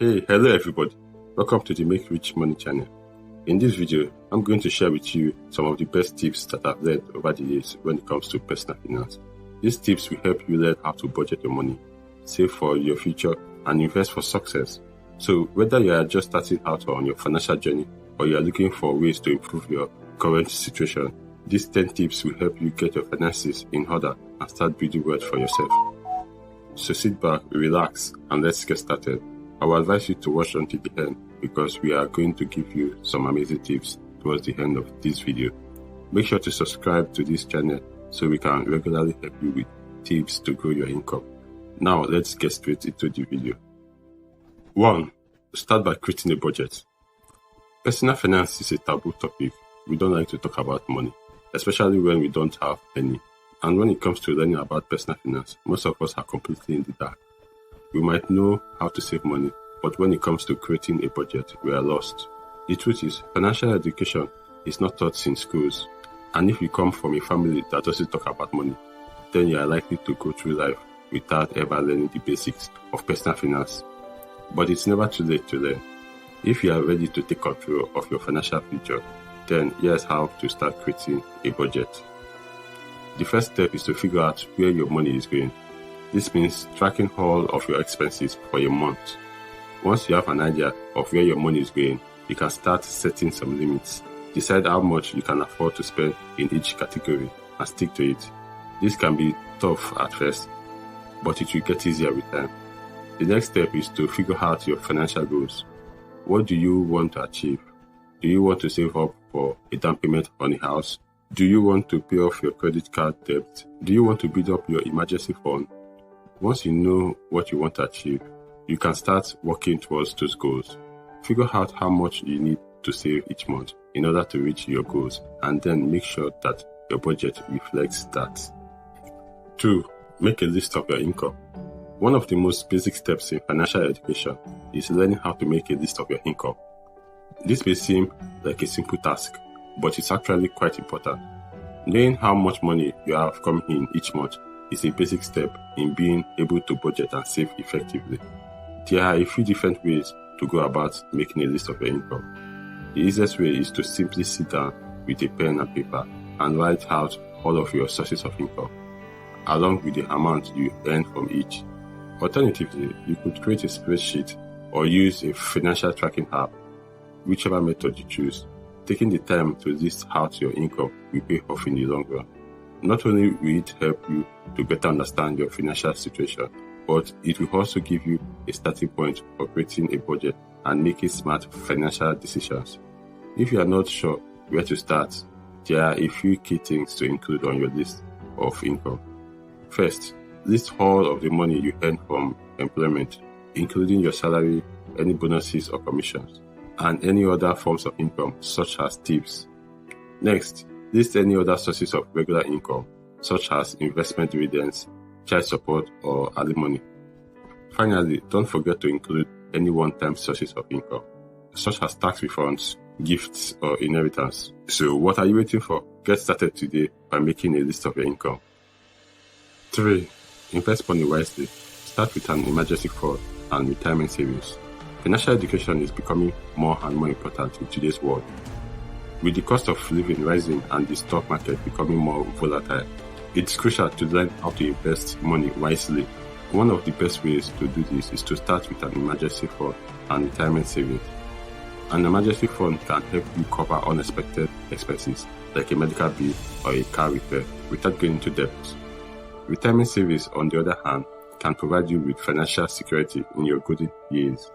Hey, hello everybody. Welcome to the Make Rich Money channel. In this video, I'm going to share with you some of the best tips that I've learned over the years when it comes to personal finance. These tips will help you learn how to budget your money, save for your future, and invest for success. So whether you are just starting out on your financial journey or you are looking for ways to improve your current situation, these 10 tips will help you get your finances in order and start building wealth for yourself. So sit back, relax, and let's get started. I will advise you to watch until the end because we are going to give you some amazing tips towards the end of this video. Make sure to subscribe to this channel so we can regularly help you with tips to grow your income. Now let's get straight into the video. 1. Start by creating a budget. Personal finance is a taboo topic. We don't like to talk about money, especially when we don't have any. And when it comes to learning about personal finance, most of us are completely in the dark. We might know how to save money, but when it comes to creating a budget, we are lost. The truth is, financial education is not taught in schools, and if you come from a family that doesn't talk about money, then you are likely to go through life without ever learning the basics of personal finance. But it's never too late to learn. If you are ready to take control of your financial future, then here's how to start creating a budget. The first step is to figure out where your money is going. This means tracking all of your expenses for a month. Once you have an idea of where your money is going, you can start setting some limits. Decide how much you can afford to spend in each category and stick to it. This can be tough at first, but it will get easier with time. The next step is to figure out your financial goals. What do you want to achieve? Do you want to save up for a down payment on a house? Do you want to pay off your credit card debt? Do you want to build up your emergency fund? Once you know what you want to achieve, you can start working towards those goals. Figure out how much you need to save each month in order to reach your goals, and then make sure that your budget reflects that. 2. Make a list of your income. One of the most basic steps in financial education is learning how to make a list of your income. This may seem like a simple task, but it's actually quite important. Knowing how much money you have coming in each month is a basic step in being able to budget and save effectively. There are a few different ways to go about making a list of your income. The easiest way is to simply sit down with a pen and paper and write out all of your sources of income, along with the amount you earn from each. Alternatively, you could create a spreadsheet or use a financial tracking app, whichever method you choose. Taking the time to list out your income will pay off in the long run. Not only will it help you to better understand your financial situation, but it will also give you a starting point for creating a budget and making smart financial decisions. If you are not sure where to start, there are a few key things to include on your list of income. First, list all of the money you earn from employment, including your salary, any bonuses or commissions, and any other forms of income such as tips. Next, list any other sources of regular income such as investment dividends, child support, or alimony. Finally, don't forget to include any one-time sources of income such as tax refunds, gifts, or inheritance. So what are you waiting for? Get started today by making a list of your income. 3. Invest money wisely. Start with an emergency fund and retirement savings. Financial education is becoming more and more important in today's world. With the cost of living rising and the stock market becoming more volatile, it's crucial to learn how to invest money wisely. One of the best ways to do this is to start with an emergency fund and retirement savings. An emergency fund can help you cover unexpected expenses like a medical bill or a car repair without going into debt. Retirement savings, on the other hand, can provide you with financial security in your golden years.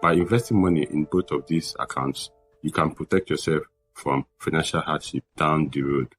By investing money in both of these accounts, you can protect yourself from financial hardship down the road.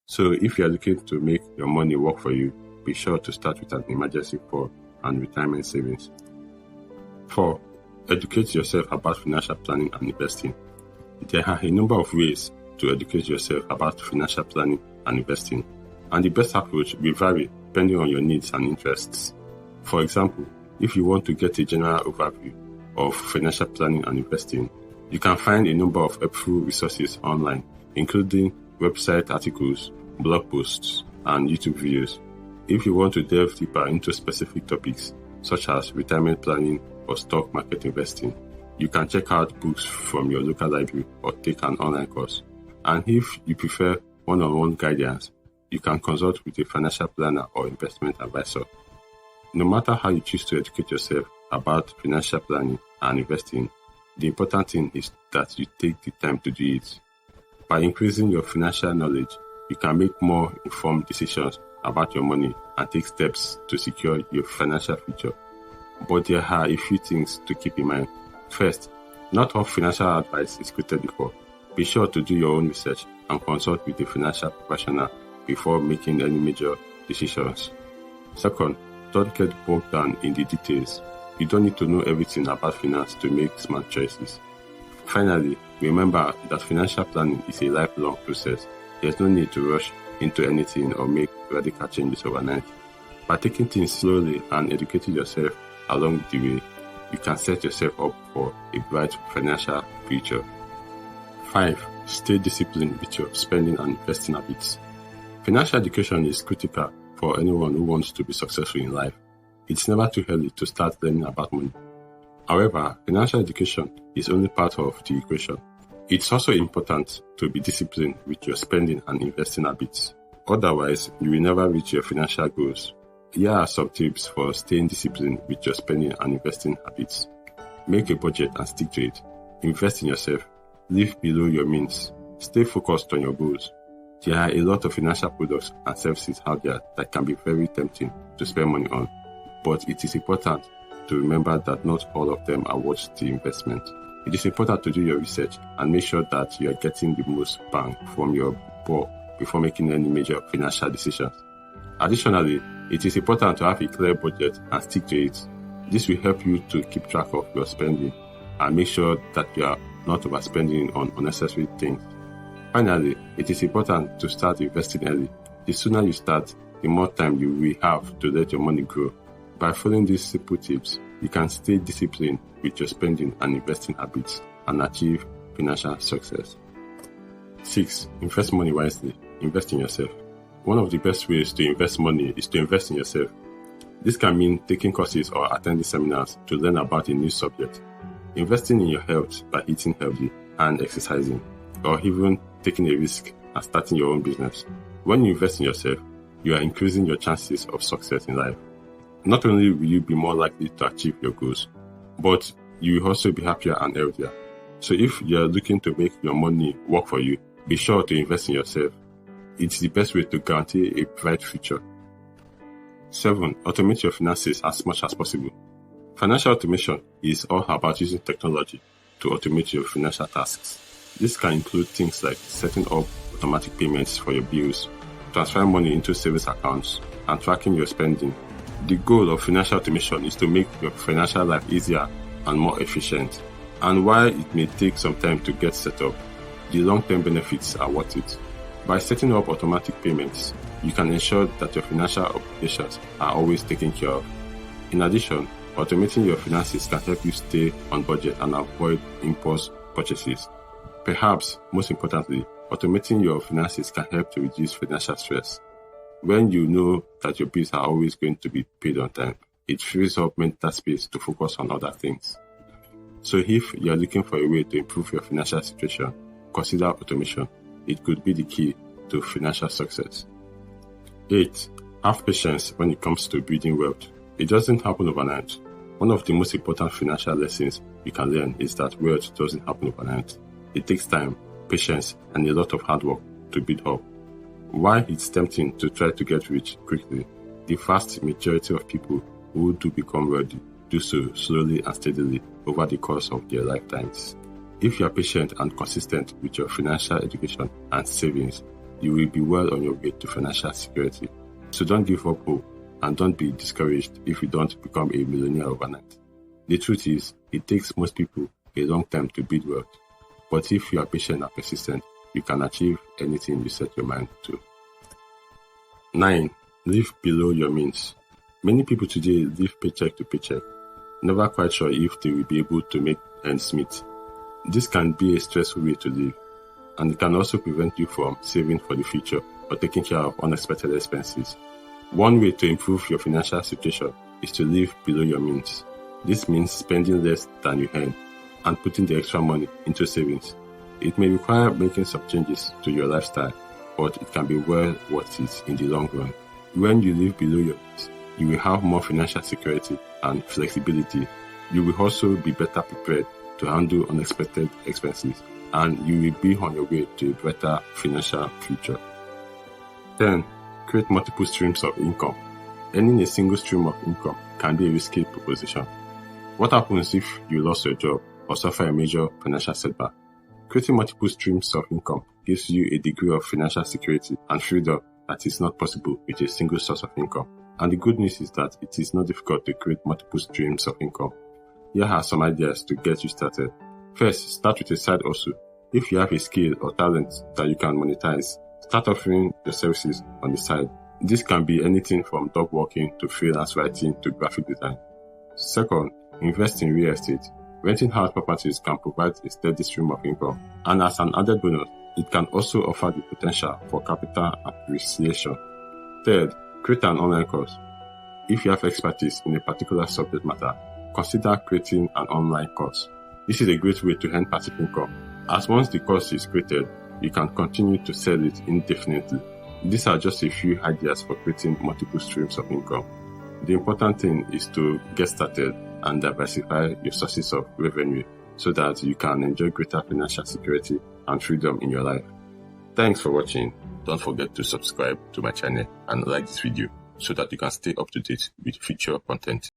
So if you are looking to make your money work for you, be sure to start with an emergency fund and retirement savings. 4. Educate yourself about financial planning and investing. There are a number of ways to educate yourself about financial planning and investing, and the best approach will vary depending on your needs and interests. For example, if you want to get a general overview of financial planning and investing, you can find a number of helpful resources online, including website articles, blog posts, and YouTube videos. If you want to delve deeper into specific topics, such as retirement planning, or stock market investing. You can check out books from your local library or take an online course. And if you prefer one-on-one guidance, you can consult with a financial planner or investment advisor. No matter how you choose to educate yourself about financial planning and investing, the important thing is that you take the time to do it. By increasing your financial knowledge, you can make more informed decisions about your money and take steps to secure your financial future. But there are a few things to keep in mind. First, not all financial advice is created equal. Be sure to do your own research and consult with a financial professional before making any major decisions. Second, don't get bogged down in the details. You don't need to know everything about finance to make smart choices. Finally, remember that financial planning is a lifelong process. There's no need to rush into anything or make radical changes overnight. By taking things slowly and educating yourself along the way, you can set yourself up for a bright financial future. 5. Stay disciplined with your spending and investing habits. Financial education is critical for anyone who wants to be successful in life. It's never too early to start learning about money. However, financial education is only part of the equation. It's also important to be disciplined with your spending and investing habits. Otherwise, you will never reach your financial goals. Here are some tips for staying disciplined with your spending and investing habits. Make a budget and stick to it. Invest in yourself. Live below your means. Stay focused on your goals. There are a lot of financial products and services out there that can be very tempting to spend money on, but it is important to remember that not all of them are worth the investment. It is important to do your research and make sure that you are getting the most bang from your buck before making any major financial decisions. Additionally, it is important to have a clear budget and stick to it. This will help you to keep track of your spending and make sure that you are not overspending on unnecessary things. Finally, it is important to start investing early. The sooner you start, the more time you will have to let your money grow. By following these simple tips, you can stay disciplined with your spending and investing habits and achieve financial success. 6. Invest money wisely. Invest in yourself. One of the best ways to invest money is to invest in yourself. This can mean taking courses or attending seminars to learn about a new subject, investing in your health by eating healthy and exercising, or even taking a risk and starting your own business. When you invest in yourself, you are increasing your chances of success in life. Not only will you be more likely to achieve your goals, but you will also be happier and healthier. So if you are looking to make your money work for you, be sure to invest in yourself. It's the best way to guarantee a bright future. 7. Automate your finances as much as possible. Financial automation is all about using technology to automate your financial tasks. This can include things like setting up automatic payments for your bills, transferring money into savings accounts, and tracking your spending. The goal of financial automation is to make your financial life easier and more efficient. And while it may take some time to get set up, the long-term benefits are worth it. By setting up automatic payments, you can ensure that your financial obligations are always taken care of. In addition, automating your finances can help you stay on budget and avoid impulse purchases. Perhaps most importantly, automating your finances can help to reduce financial stress. When you know that your bills are always going to be paid on time, it frees up mental space to focus on other things. So if you are looking for a way to improve your financial situation, consider automation. It could be the key to financial success. 8. Have patience when it comes to building wealth. It doesn't happen overnight. One of the most important financial lessons you can learn is that wealth doesn't happen overnight. It takes time, patience, and a lot of hard work to build up. While it's tempting to try to get rich quickly, the vast majority of people who do become wealthy do so slowly and steadily over the course of their lifetimes. If you are patient and consistent with your financial education and savings, you will be well on your way to financial security. So don't give up hope and don't be discouraged if you don't become a millionaire overnight. The truth is, it takes most people a long time to build wealth. But if you are patient and persistent, you can achieve anything you set your mind to. 9. Live below your means. Many people today live paycheck to paycheck, never quite sure if they will be able to make ends meet. This can be a stressful way to live, and it can also prevent you from saving for the future or taking care of unexpected expenses. One way to improve your financial situation is to live below your means. This means spending less than you earn and putting the extra money into savings. It may require making some changes to your lifestyle, but it can be well worth it in the long run. When you live below your means, you will have more financial security and flexibility. You will also be better prepared to handle unexpected expenses, and you will be on your way to a better financial future. 10. Create multiple streams of income. Earning a single stream of income can be a risky proposition. What happens if you lost your job or suffer a major financial setback? Creating multiple streams of income gives you a degree of financial security and freedom that is not possible with a single source of income. And the good news is that it is not difficult to create multiple streams of income. Here are some ideas to get you started. First, start with a side hustle. If you have a skill or talent that you can monetize, start offering your services on the side. This can be anything from dog walking to freelance writing to graphic design. Second, invest in real estate. Renting house properties can provide a steady stream of income, and as an added bonus, it can also offer the potential for capital appreciation. Third, create an online course. If you have expertise in a particular subject matter, consider creating an online course. This is a great way to earn passive income, as once the course is created, you can continue to sell it indefinitely. These are just a few ideas for creating multiple streams of income. The important thing is to get started and diversify your sources of revenue so that you can enjoy greater financial security and freedom in your life. Thanks for watching. Don't forget to subscribe to my channel and like this video so that you can stay up to date with future content.